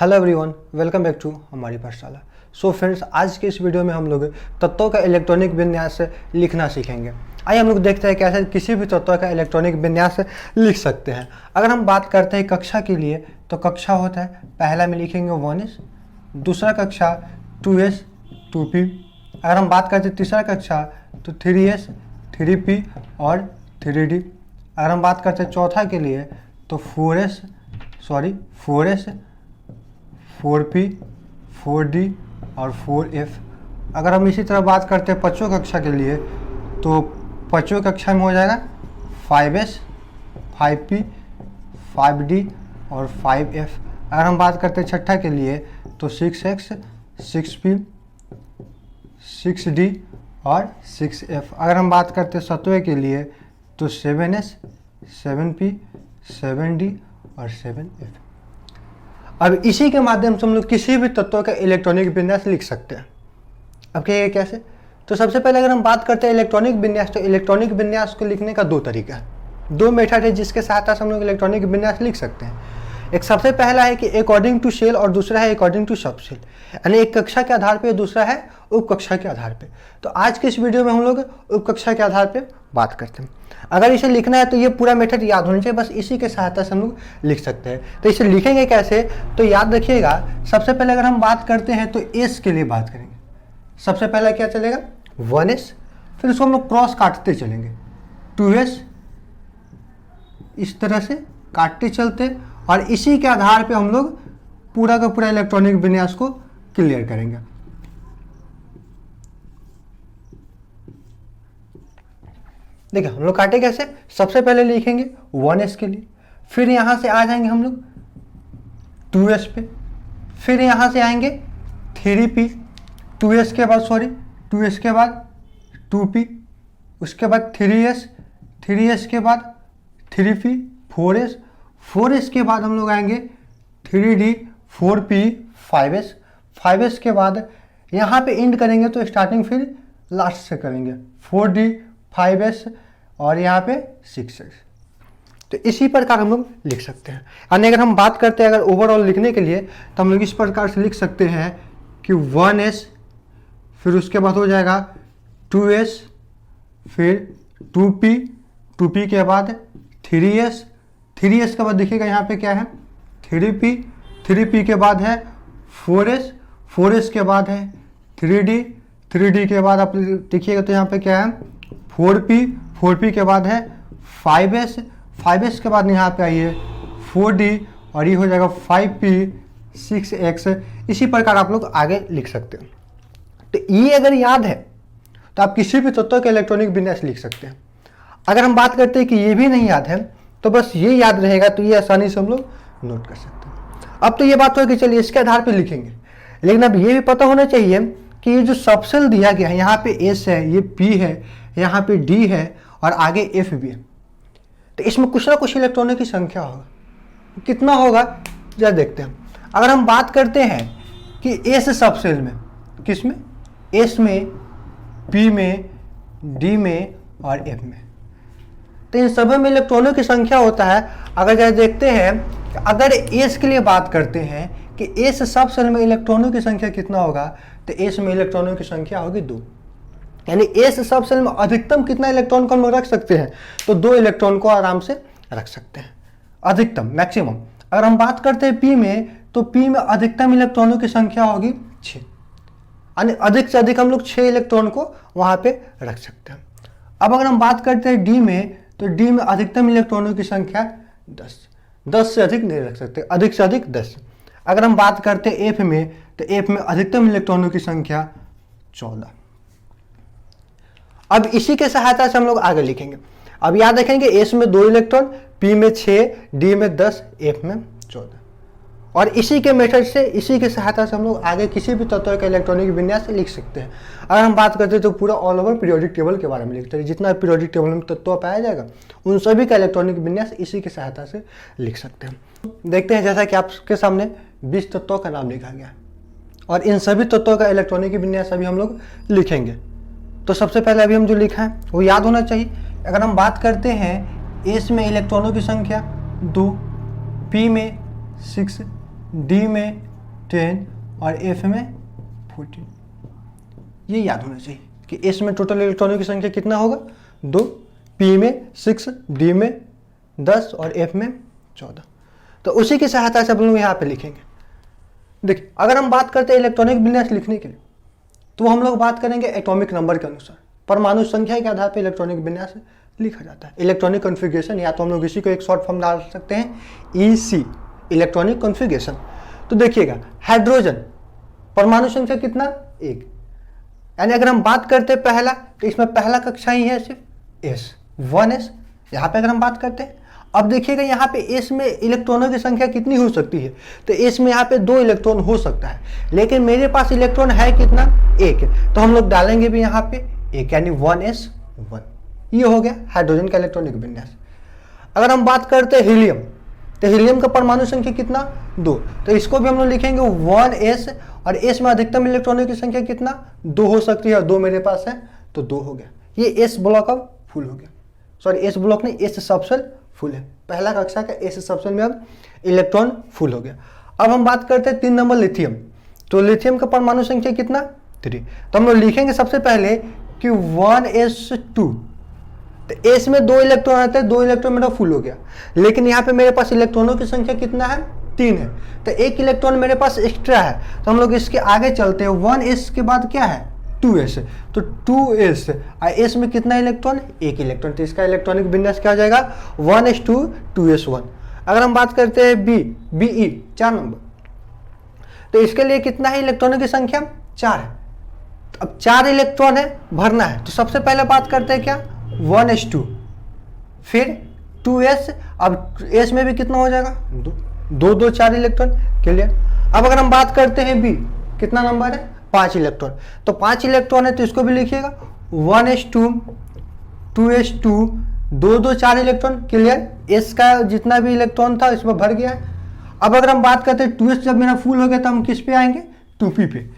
Hello everyone, welcome back to हमारी पाठशाला। So friends, आज के इस वीडियो में हम लोग तत्वों का इलेक्ट्रॉनिक विन्यास लिखना सीखेंगे। आइए हम लोग देखते हैं कैसे किसी भी तत्व का इलेक्ट्रॉनिक विन्यास लिख सकते हैं। अगर हम बात करते हैं कक्षा के लिए तो कक्षा होता है, पहला में लिखेंगे 1s, दूसरा कक्षा 2s 2p। अगर हम बात करते हैं तीसरा कक्षा तो 3s 3p और 3d। अगर हम बात करते हैं चौथा के लिए तो 4s 4p 4d और 4f। अगर हम इसी तरह बात करते हैं पाँचवीं कक्षा के लिए तो पाँचवीं कक्षा में हो जाएगा 5s 5p 5d और 5f। अगर हम बात करते हैं छठा के लिए तो 6x 6p 6d और 6f। अगर हम बात करते हैं सातवें के लिए तो 7s 7p 7d और 7f। अब इसी के माध्यम से हम लोग किसी भी तत्व का इलेक्ट्रॉनिक विन्यास लिख सकते हैं। अब कहिए कैसे? तो सबसे पहले अगर हम बात करते हैं इलेक्ट्रॉनिक विन्यास, तो इलेक्ट्रॉनिक विन्यास को लिखने का दो तरीका है, दो मेथड है जिसके सहायता से हम लोग इलेक्ट्रॉनिक विन्यास लिख सकते हैं। एक सबसे पहला है कि अकॉर्डिंग टू सेल और दूसरा है अकॉर्डिंग टू सब सेल, यानी एक कक्षा के आधार पे, दूसरा है उप कक्षा के आधार पे। तो आज के इस वीडियो में हम लोग उप कक्षा के आधार पे बात करते हैं। अगर इसे लिखना है तो ये पूरा मेथड याद होना चाहिए, बस इसी के सहायता से हम लोग लिख सकते हैं। तो इसे लिखेंगे कैसे, तो याद रखिएगा। सबसे पहले अगर हम बात करते हैं तो एस के लिए बात करेंगे। सबसे पहला क्या चलेगा 1s, फिर उसको हम लोग क्रॉस काटते चलेंगे 2s, इस तरह से काटते चलते, और इसी के आधार पे हम लोग पूरा का पूरा इलेक्ट्रॉनिक विन्यास को क्लियर करेंगे। देखिए हम लोग काटे कैसे, सबसे पहले लिखेंगे 1s के लिए, फिर यहां से आ जाएंगे हम लोग 2s पे, फिर यहां से आएंगे 3p, 2s के बाद 2p, उसके बाद 3s के बाद 3p, 4s के बाद हम लोग आएंगे 3d, 4p, 5s के बाद यहाँ पे एंड करेंगे तो स्टार्टिंग फिर लास्ट से करेंगे 4d, 5s और यहाँ पे 6s। तो इसी प्रकार हम लोग लिख सकते हैं। यानी अगर हम बात करते हैं अगर ओवरऑल लिखने के लिए तो हम लोग इस प्रकार से लिख सकते हैं कि 1s, फिर उसके बाद हो जाएगा 2s, फिर 2p के बाद 3s के बाद देखिएगा यहाँ पे क्या है 3p के बाद है 4s के बाद है 3d के बाद आप देखिएगा तो यहाँ पे क्या है 4p के बाद है 5s के बाद यहाँ पे आइए 4d और ये हो जाएगा 5p 6x। इसी प्रकार आप लोग आगे लिख सकते हैं। तो ये अगर याद है तो आप किसी भी तत्व के इलेक्ट्रॉनिक विन्यास लिख सकते हैं। अगर हम बात करते हैं कि ये भी नहीं याद है तो बस ये याद रहेगा, तो ये आसानी से हम लोग नोट कर सकते हैं। अब तो ये बात हो कि चलिए इसके आधार पे लिखेंगे, लेकिन अब ये भी पता होना चाहिए कि ये जो सबसेल दिया गया है, यहाँ पे s है, ये p है, यहाँ पे d है और आगे f भी है, तो इसमें कुछ ना कुछ इलेक्ट्रॉनों की संख्या होगा। कितना होगा जरा देखते हैं। अगर हम बात करते हैं कि s सबसेल में, किसमें, s में, p में, d में और f में, तो इन सभी में इलेक्ट्रॉनों की संख्या होता है। अगर जरा देखते हैं, अगर s के लिए बात करते हैं कि s सबसेल में इलेक्ट्रॉनों की संख्या कितना होगा, तो s में इलेक्ट्रॉनों की संख्या होगी 2। यानी s सबसेल में अधिकतम कितना इलेक्ट्रॉन को हम लोग रख सकते हैं, तो 2 इलेक्ट्रॉन को आराम से रख सकते हैं, अधिकतम मैक्सिमम। अगर हम बात करते हैं p में, तो p में अधिकतम इलेक्ट्रॉनों की संख्या होगी 6, यानी अधिक से अधिक हम लोग 6 इलेक्ट्रॉन को वहां पे रख सकते हैं। अब अगर हम बात करते हैं d में, तो d में अधिकतम इलेक्ट्रॉनों की संख्या 10 से अधिक नहीं रख सकते, अधिक से अधिक 10। अगर हम बात करते हैं f में, तो f में अधिकतम इलेक्ट्रॉनों की संख्या 14। अब इसी के सहायता से हम लोग आगे लिखेंगे। अब याद रखेंगे s में 2 इलेक्ट्रॉन, p में 6, d में 10, f में 14। और इसी के मेथड से, इसी के सहायता से हम लोग आगे किसी भी तत्व का इलेक्ट्रॉनिक विन्यास लिख सकते हैं। अगर हम बात करते हैं तो पूरा ऑल ओवर पीरियोडिक टेबल के बारे में लिखते हैं, जितना पीरियोडिक टेबल में तत्व पाया जाएगा उन सभी का इलेक्ट्रॉनिक विन्यास इसी की सहायता से लिख सकते हैं। देखते हैं, जैसा कि आपके सामने 20 तत्वों का नाम लिखा गया और इन सभी तत्वों का इलेक्ट्रॉनिक विन्यास अभी हम लोग लिखेंगे। तो सबसे पहले अभी हम जो लिखा है वो याद होना चाहिए। अगर हम बात करते हैं s में इलेक्ट्रॉनों की संख्या 2, p में 6, d में 10 और F में 14। ये याद होना चाहिए कि S में टोटल इलेक्ट्रॉनों की संख्या कितना होगा 2, P में 6, D में 10 और F में 14। तो उसी की सहायता से हम लोग यहाँ पे लिखेंगे। देखिए अगर हम बात करते हैं इलेक्ट्रॉनिक विन्यास लिखने के लिए तो हम लोग बात करेंगे एटॉमिक नंबर के अनुसार, परमाणु संख्या के आधार पर इलेक्ट्रॉनिक विन्यास लिखा जाता है। इलेक्ट्रॉनिक कॉन्फ़िगरेशन, या तो हम लोग इसी को एक शॉर्ट फॉर्म डाल सकते हैं EC, इलेक्ट्रॉनिक कॉन्फ़िगरेशन। तो देखिएगा हाइड्रोजन परमाणु संख्या कितना 1, यानी अगर हम बात करते हैं पहला तो इसमें पहला कक्षा ही है सिर्फ S, 1s। यहाँ पे अगर हम बात करते हैं, अब देखिएगा यहाँ पे S में इलेक्ट्रॉनों की संख्या कितनी हो सकती है, तो S में यहाँ पे 2 इलेक्ट्रॉन हो सकता है, लेकिन मेरे पास इलेक्ट्रॉन है कितना 1, तो हम लोग डालेंगे भी यहाँ पे 1, यानी 1s1। ये हो गया हाइड्रोजन का इलेक्ट्रॉनिक विन्यास। अगर हम बात करते हैं हीलियम, तो हीलियम का परमाणु संख्या कितना 2, तो इसको भी हम लोग लिखेंगे 1s, और S में अधिकतम इलेक्ट्रॉनों की संख्या कितना 2 हो सकती है, और 2 मेरे पास है तो 2 हो गया। ये S ब्लॉक अब फुल हो गया, सॉरी S ब्लॉक नहीं, S सबसेल फुल है। पहला कक्षा का S सबसेल में अब इलेक्ट्रॉन फुल हो गया। अब हम बात करते हैं 3 नंबर लिथियम, तो लिथियम का परमाणु संख्या कितना 3, तो हम लोग लिखेंगे सबसे पहले कि 1s2, तो S में 2 इलेक्ट्रॉन आते हैं, 2 इलेक्ट्रॉन मेरा फुल हो गया, लेकिन यहाँ पे मेरे पास इलेक्ट्रॉनों की संख्या कितना है 3 है, तो 1 इलेक्ट्रॉन मेरे पास एक्स्ट्रा है, तो हम लोग इसके आगे चलते हैं। 1s के बाद क्या है 2s, तो 2s और S में कितना इलेक्ट्रॉन 1 इलेक्ट्रॉन, तो इसका इलेक्ट्रॉनिक विन्यास क्या हो जाएगा 1s2 2s1। अगर हम बात करते हैं BE 4 नंबर, तो इसके लिए कितना है इलेक्ट्रॉनों की संख्या 4 है। अब 4 इलेक्ट्रॉन है भरना है, तो सबसे पहले बात करते हैं क्या 1s2, फिर 2s, अब S में भी कितना हो जाएगा 2 2 4 इलेक्ट्रॉन, क्लियर। अब अगर हम बात करते हैं B, कितना नंबर है 5 इलेक्ट्रॉन, तो 5 इलेक्ट्रॉन है तो इसको भी लिखिएगा 1s2 2s2 2 2 4 electron, clear. S का जितना भी इलेक्ट्रॉन था इसमें भर गया है। अब अगर हम बात करते हैं 2s जब मेरा फुल हो गया तो हम किस पे आएंगे 2p पे,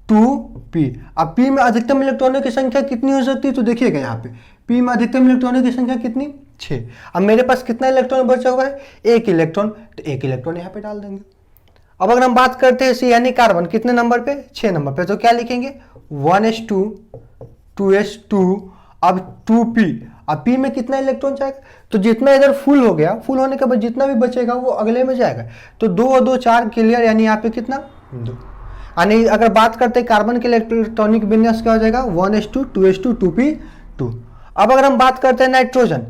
2p। अब p में अधिकतम इलेक्ट्रॉनों की संख्या कितनी हो सकती है, तो देखिएगा यहाँ पे p में अधिकतम इलेक्ट्रॉनों की संख्या कितनी 6। अब मेरे पास कितना इलेक्ट्रॉन बचा हुआ है 1 इलेक्ट्रॉन, तो 1 इलेक्ट्रॉन यहाँ पे डाल देंगे। अब अगर हम बात करते हैं C यानी कार्बन, कितने नंबर पे 6 नंबर पे, तो क्या लिखेंगे 1s2 2s2, अब 2p। अब p में कितना इलेक्ट्रॉन जाएगा, तो जितना इधर फुल हो गया, फुल होने के बाद जितना भी बचेगा वो अगले में जाएगा, तो 2 और 2 4, क्लियर, यानी यहाँ पे कितना 2। यानी अगर बात करते हैं कार्बन के इलेक्ट्रॉनिक विन्यास क्या हो जाएगा 1s2 2s2 2p 2। अब अगर हम बात करते हैं नाइट्रोजन,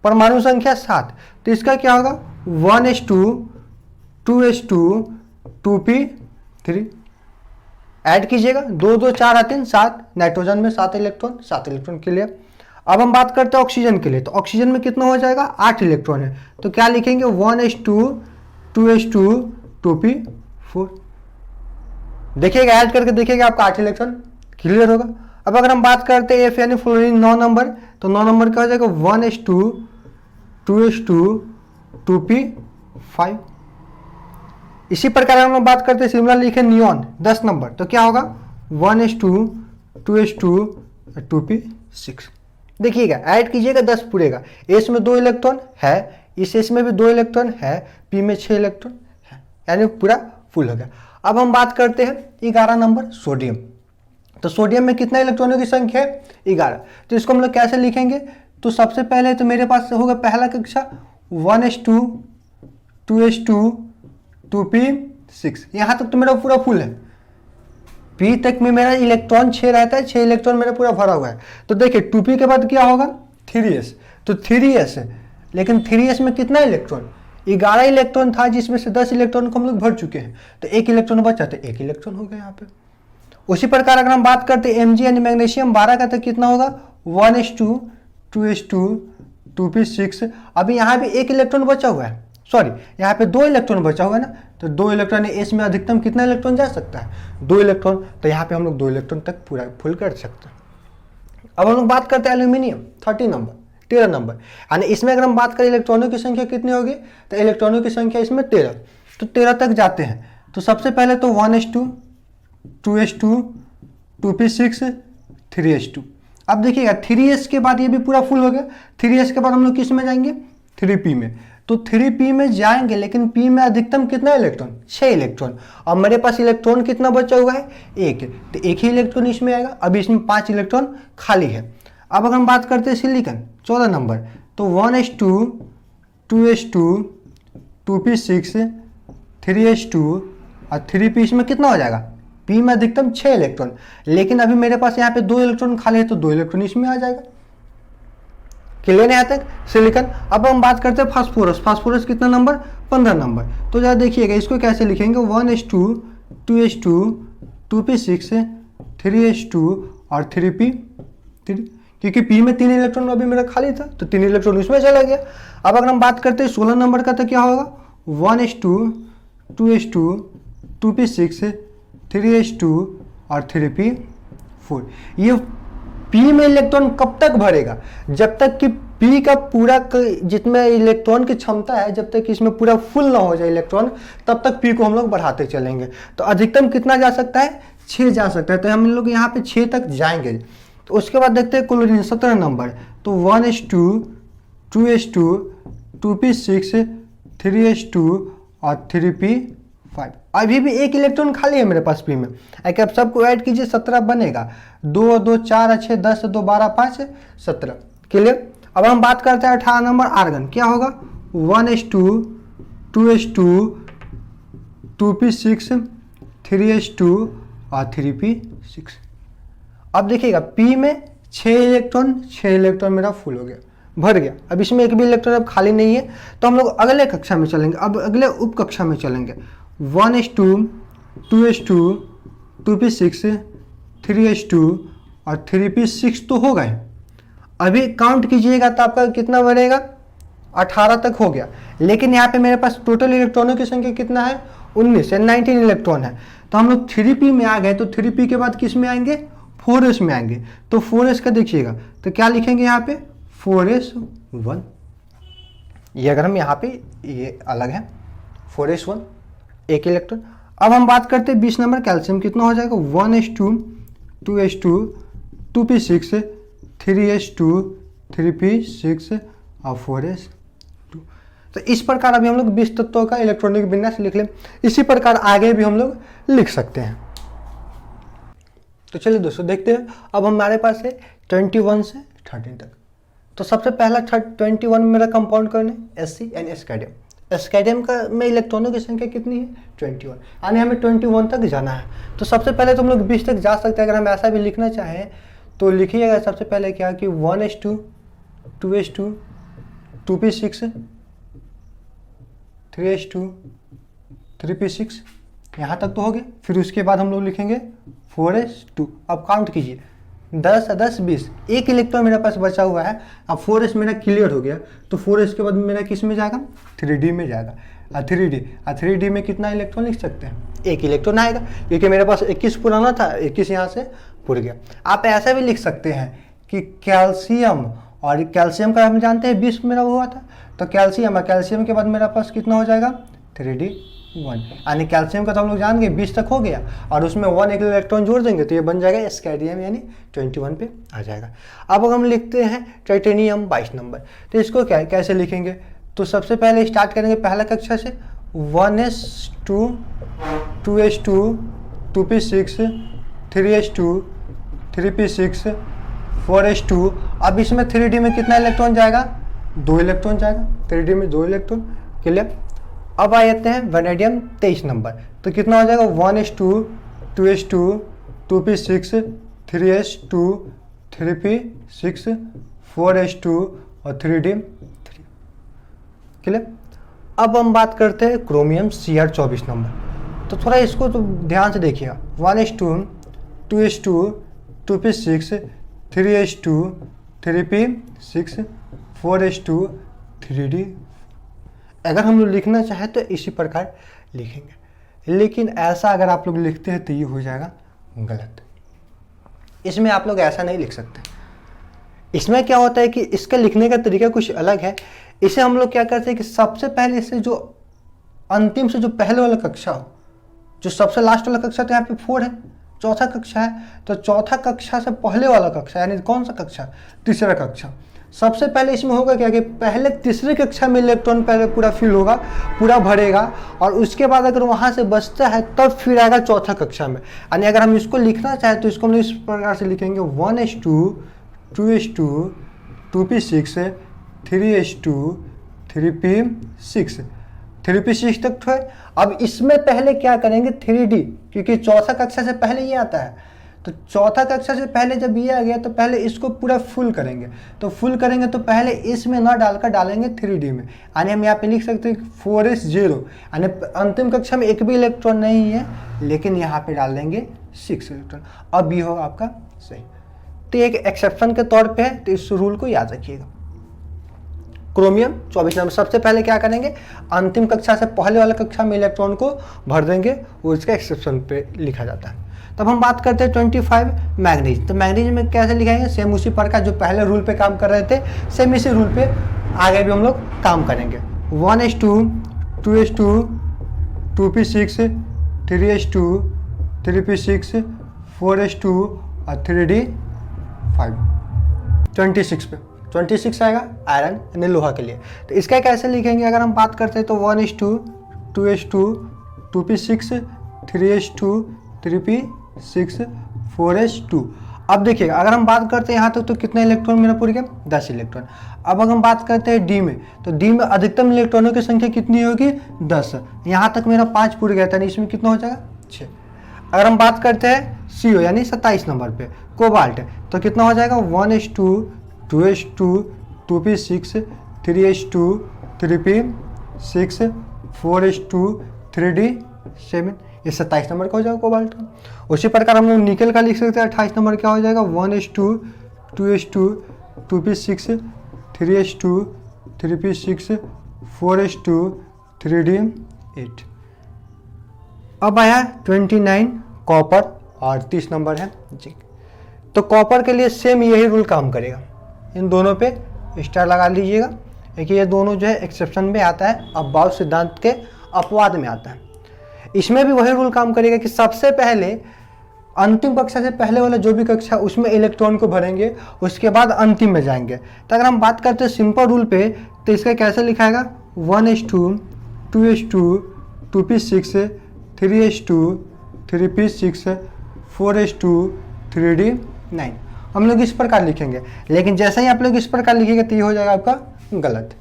परमाणु संख्या 7, तो इसका क्या होगा 1s2 2s2 2p3। ऐड कीजिएगा 2 2 4 3 7, नाइट्रोजन में 7 इलेक्ट्रॉन, क्लियर। अब हम बात करते हैं ऑक्सीजन के लिए, तो ऑक्सीजन में कितना हो जाएगा 8 इलेक्ट्रॉन है, तो क्या लिखेंगे 1s2 2s2 2p4। देखिएगा ऐड करके देखिएगा आपका 8 इलेक्ट्रॉन क्लियर होगा। अब अगर हम बात करते हैं F यानी फ्लोरीन 9 नंबर, तो 9 नंबर क्या हो जाएगा 1s2 2s2 2p5। इसी प्रकार हम लोग बात करते हैं सिमिलर लिखे नियॉन 10 नंबर, तो क्या होगा 1s2 2s2 2p6। देखिएगा ऐड कीजिएगा 10 पूरेगा, S में 2 इलेक्ट्रॉन है, इस S में भी 2 इलेक्ट्रॉन है, P में 6 इलेक्ट्रॉन है, यानी पूरा फुल हो गया। अब हम बात करते हैं 11 नंबर सोडियम, तो सोडियम में कितना इलेक्ट्रॉनों की संख्या है 11, तो इसको हम लोग कैसे लिखेंगे, तो सबसे पहले तो मेरे पास होगा पहला कक्षा 1s2 2s2 2p6, यहाँ तक तो मेरा पूरा फुल है। P तक में मेरा इलेक्ट्रॉन 6 रहता है, 6 इलेक्ट्रॉन मेरा पूरा भरा हुआ है। तो देखिए 2p के बाद क्या होगा 3s, तो 3s है, लेकिन 3s में कितना इलेक्ट्रॉन 11 इलेक्ट्रॉन था, जिसमें से 10 इलेक्ट्रॉन को हम लोग भर चुके हैं, तो 1 इलेक्ट्रॉन बचा, तो 1 इलेक्ट्रॉन हो गया यहाँ पे। उसी प्रकार अगर हम बात करते हैं Mg यानी मैग्नीशियम 12 का, तो कितना होगा 1s2 2s2 2p6। अभी यहाँ भी 1 इलेक्ट्रॉन बचा हुआ है, सॉरी यहाँ पे 2 इलेक्ट्रॉन बचा हुआ है ना, तो 2 इलेक्ट्रॉन S में अधिकतम कितना इलेक्ट्रॉन जा सकता है 2 इलेक्ट्रॉन, तो यहाँ पे हम लोग 2 इलेक्ट्रॉन तक पूरा फुल कर सकते हैं। अब हम लोग बात करते हैं एल्यूमिनियम 13 नंबर, यानी इसमें अगर हम बात करें इलेक्ट्रॉनों की संख्या कितनी होगी, तो इलेक्ट्रॉनों की संख्या इसमें 13, तो 13 तक जाते हैं। तो सबसे पहले तो 1s2 2s2 2p6 3s2। अब देखिएगा 3s के बाद ये भी पूरा फुल हो गया, 3s के बाद हम लोग किस में जाएंगे 3p में, तो 3p में जाएंगे, लेकिन p में अधिकतम कितना इलेक्ट्रॉन, 6 इलेक्ट्रॉन, और मेरे पास इलेक्ट्रॉन कितना बचा हुआ है, 1, तो एक ही इलेक्ट्रॉन इसमें आएगा। अभी इसमें 5 इलेक्ट्रॉन खाली है। अब अगर हम बात करते हैं सिलिकॉन 14 नंबर, तो 1s2 2s2 2p6 3s2 और 3p इसमें कितना हो जाएगा, p में अधिकतम 6 इलेक्ट्रॉन, लेकिन अभी मेरे पास यहाँ पे 2 इलेक्ट्रॉन खाली है, तो 2 इलेक्ट्रॉन इसमें आ जाएगा। क्लियर है यहाँ तक सिलिकॉन। अब हम बात करते हैं फास्फोरस। फास्फोरस कितना नंबर, 15 नंबर। तो जरा देखिएगा इसको कैसे लिखेंगे, 1s2 2s2 2p6 3s2 और 3p, क्योंकि p में 3 इलेक्ट्रॉन अभी मेरा खाली था, तो 3 इलेक्ट्रॉन इसमें चला गया। अब अगर हम बात करते हैं 16 नंबर का, तो क्या होगा, 1s2 2s2 2p6 3s2 और 3p4। ये p में इलेक्ट्रॉन कब तक भरेगा, जब तक कि p का पूरा जितने इलेक्ट्रॉन की क्षमता है, जब तक इसमें पूरा फुल ना हो जाए इलेक्ट्रॉन, तब तक p को हम लोग बढ़ाते चलेंगे। तो अधिकतम कितना जा सकता है, 6 जा सकता है, तो हम लोग यहाँ पे 6 तक जाएंगे। तो उसके बाद देखते हैं क्लोरीन 17 नंबर, तो 1s2 2s2 2p6 3s2 और 3p5। अभी भी 1 इलेक्ट्रॉन खाली है मेरे पास p में। अब सबको ऐड कीजिए, 17 बनेगा, 2 2 4 6 10 2 12 5 17। क्लियर। अब हम बात करते हैं 18 नंबर आर्गन, क्या होगा, 1s2 2s2 2p6 3s2 और 3p6। अब देखिएगा p में 6 इलेक्ट्रॉन मेरा फुल हो गया, भर गया। अब इसमें एक भी इलेक्ट्रॉन अब खाली नहीं है, तो हम लोग अगले कक्षा में चलेंगे। अब अगले उप कक्षा में चलेंगे, 1s2 2s2 2p6 3s2 और 3p6 तो हो गए। अभी काउंट कीजिएगा तो आपका कितना बनेगा, 18 तक हो गया। लेकिन यहाँ पे मेरे पास टोटल इलेक्ट्रॉनों की संख्या कितना है, 19 या 19 इलेक्ट्रॉन है। तो हम लोग 3p में आ गए, तो 3p के बाद किस में आएंगे, 4s में आएंगे। तो 4s का देखिएगा, तो क्या लिखेंगे यहाँ पे, 4s1। ये अगर हम यहाँ पे, ये अलग है, 4s1 1 इलेक्ट्रॉन। अब हम बात करते हैं 20 नंबर कैल्शियम, कितना हो जाएगा, 1s2 2s2 2p6 3s2 3p6 और 4s2। तो इस प्रकार अभी हम लोग 20 तत्वों का इलेक्ट्रॉनिक विन्यास लिख लें। इसी प्रकार आगे भी हम लोग लिख सकते हैं। तो चलिए दोस्तों देखते हैं। अब हमारे पास है 21 से 13 तक। तो सबसे पहला 21 में मेरा कंपाउंड कौन है, Sc यानी एस्केडियम। एस्केडियम का में इलेक्ट्रॉनों की संख्या कितनी है, 21, यानी हमें 21 तक जाना है। तो सबसे पहले तो हम लोग 20 तक जा सकते हैं। अगर हम ऐसा भी लिखना चाहें तो लिखिएगा सबसे पहले क्या कि 1s2 2s2 2p6 3s2 3p6, यहाँ तक तो हो गया। फिर उसके बाद हम लोग लिखेंगे 4s2। अब काउंट कीजिए, 10 10 20, 1 इलेक्ट्रॉन मेरे पास बचा हुआ है। अब 4s मेरा क्लियर हो गया, तो 4s के बाद मेरा किस में जाएगा, 3d में जाएगा। 3d में कितना इलेक्ट्रॉन लिख सकते हैं, 1 इलेक्ट्रॉन आएगा, क्योंकि मेरे पास 21 पुराना था, 21 यहाँ से पुर गया। आप ऐसा भी लिख सकते हैं कि कैल्शियम, और कैल्शियम का हम जानते हैं 20 मेरा हुआ था, तो कैल्शियम, और कैल्शियम के बाद मेरा पास कितना हो जाएगा, 3d1, यानी कैल्शियम का तो हम लोग जान गए 20 तक हो गया, और उसमें 1 इलेक्ट्रॉन जोड़ देंगे तो ये बन जाएगा एस्केडियम, यानी 21 पे आ जाएगा। अब हम लिखते हैं टाइटेनियम 22 नंबर। तो इसको कैसे लिखेंगे, तो सबसे पहले स्टार्ट करेंगे पहला कक्षा से, 1s2 2s2 2p6 3s2 3p6 4s2। अब इसमें 3d में कितना इलेक्ट्रॉन जाएगा, 2 इलेक्ट्रॉन जाएगा, 3d में 2 इलेक्ट्रॉन। क्लियर। अब आ जाते हैं वेनेडियम 23 नंबर। तो कितना हो जाएगा, 1s2 2s2 2p6 3s2 3p6 4s2 और 3d3। क्लियर। अब हम बात करते हैं क्रोमियम Cr 24 नंबर। तो थोड़ा इसको तो ध्यान से देखिएगा, 1s2 2s2 2p6 3s2 3p6 4s2 3d। अगर हम लोग लिखना चाहें तो इसी प्रकार लिखेंगे, लेकिन ऐसा अगर आप लोग लिखते हैं तो ये हो जाएगा गलत। इसमें आप लोग ऐसा नहीं लिख सकते। इसमें क्या होता है कि इसका लिखने का तरीका कुछ अलग है। इसे हम लोग क्या करते हैं कि सबसे पहले इससे जो अंतिम से जो पहले वाला कक्षा हो, जो सबसे लास्ट वाला कक्षा, तो यहाँ पे 4 है, चौथा कक्षा है, तो चौथा कक्षा से पहले वाला कक्षा यानी कौन सा कक्षा, तीसरा कक्षा, सबसे पहले इसमें होगा क्या कि पहले तीसरी कक्षा में इलेक्ट्रॉन पहले पूरा फिल होगा, पूरा भरेगा, और उसके बाद अगर वहाँ से बचता है तब फिर आएगा चौथा कक्षा में। यानी अगर हम इसको लिखना चाहें तो इसको हम इस प्रकार से लिखेंगे 1s2 2s2 2p6 3s2 3p6 3p6 तक तो है। अब इसमें पहले क्या करेंगे 3d, क्योंकि चौथा कक्षा से पहले ये आता है, तो चौथा कक्षा से पहले जब ये आ गया तो पहले इसको पूरा फुल करेंगे। तो फुल करेंगे तो पहले इसमें ना डालकर डालेंगे 3d में, यानी हम यहाँ पे लिख सकते हैं 4s0, यानी अंतिम कक्षा में एक भी इलेक्ट्रॉन नहीं है, लेकिन यहाँ पे डाल देंगे 6 इलेक्ट्रॉन। अब ये होगा आपका सही। तो एक एक्सेप्शन के तौर पे है, तो इस रूल को याद रखिएगा। क्रोमियम 24 नंबर, सबसे पहले क्या करेंगे अंतिम कक्षा से पहले वाला कक्षा में इलेक्ट्रॉन को भर देंगे, वो इसका एक्सेप्शन पे लिखा जाता है। तब हम बात करते हैं 25 मैग्नीज। तो मैग्नीज में कैसे लिखाएंगे, सेम उसी प्रकार जो पहले रूल पे काम कर रहे थे, सेम इसी रूल पे आगे भी हम लोग काम करेंगे। 1s2 2s2 2p6 3s2 3p6 4s2 और 3d5। 26 पे 26 आएगा आयरन यानी लोहा के लिए। तो इसका कैसे लिखेंगे अगर हम बात करते हैं तो 1s2 2s2 2p6 3s2 3p6 4s2। अब देखिएगा अगर हम बात करते हैं यहाँ तक तो कितने इलेक्ट्रॉन मेरा पूरे गया 10 इलेक्ट्रॉन। अब अगर हम बात करते हैं डी में, तो डी में अधिकतम इलेक्ट्रॉनों की संख्या कितनी होगी 10। यहाँ तक मेरा 5 पूरे गया था, इसमें कितना हो जाएगा 6। अगर हम बात करते हैं CO यानी 27 नंबर पे कोबाल्ट, तो कितना हो जाएगा 1s2 2s2 2p6 3s2 3p6 4s2 3d7, ये 27 नंबर का हो जाएगा कोबाल्ट का। उसी प्रकार हम लोग निकल का लिख सकते हैं 28 नंबर क्या हो जाएगा 1s2 2s2 2p6 3s2 3p6 4s2 3d8। अब आया 29 कॉपर और 30 नंबर है जिंक। तो कॉपर के लिए सेम यही रूल काम करेगा, इन दोनों पे स्टार लगा लीजिएगा, क्योंकि ये दोनों जो है एक्सेप्शन में आता है, अबाव सिद्धांत के अपवाद में आता है। इसमें भी वही रूल काम करेगा कि सबसे पहले अंतिम कक्षा से पहले वाला जो भी कक्षा उसमें इलेक्ट्रॉन को भरेंगे, उसके बाद अंतिम में जाएंगे। तो अगर हम बात करते हैं सिंपल रूल पे, तो इसका कैसे लिखाएगा 1s2 2s2 2p6 3s2 3p6 4s2 3d9। हम लोग इस प्रकार लिखेंगे, लेकिन जैसे ही आप लोग इस प्रकार लिखेंगे तो ये हो जाएगा आपका गलत।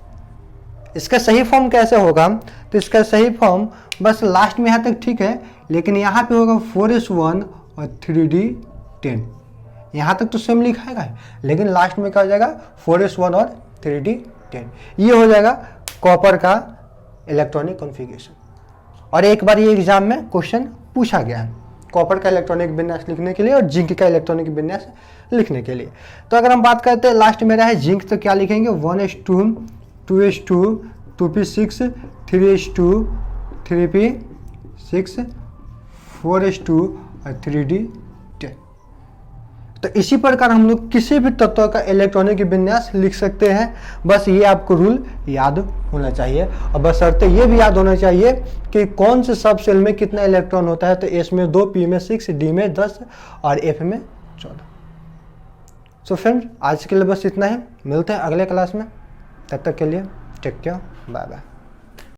इसका सही फॉर्म कैसे होगा, तो इसका सही फॉर्म बस लास्ट में यहाँ तक ठीक है, लेकिन यहाँ पे होगा 4s1 और 3d10। यहाँ तक तो सेम लिखाएगा है, लेकिन लास्ट में क्या हो जाएगा 4s1 और 3d10। ये हो जाएगा कॉपर का इलेक्ट्रॉनिक कॉन्फ़िगरेशन। और एक बार ये एग्जाम में क्वेश्चन पूछा गया है कॉपर का इलेक्ट्रॉनिक विन्यास लिखने के लिए और जिंक का इलेक्ट्रॉनिक विन्यास लिखने के लिए। तो अगर हम बात करते हैं लास्ट में रहा है जिंक, तो क्या लिखेंगे 1s2 2s2 2p6 3s2 3p6 4s2 और 3d10। तो इसी प्रकार हम लोग किसी भी तत्व का इलेक्ट्रॉनिक विन्यास लिख सकते हैं। बस ये आपको रूल याद होना चाहिए, और बस शर्त ये भी याद होना चाहिए कि कौन से सब सेल में कितना इलेक्ट्रॉन होता है। तो एस में 2, पी में 6, डी में 10 और एफ में 14। सो फ्रेंड्स आज के लिए बस इतना ही, मिलते हैं अगले क्लास में, तब तक के लिए टेक केयर, बाय बाय।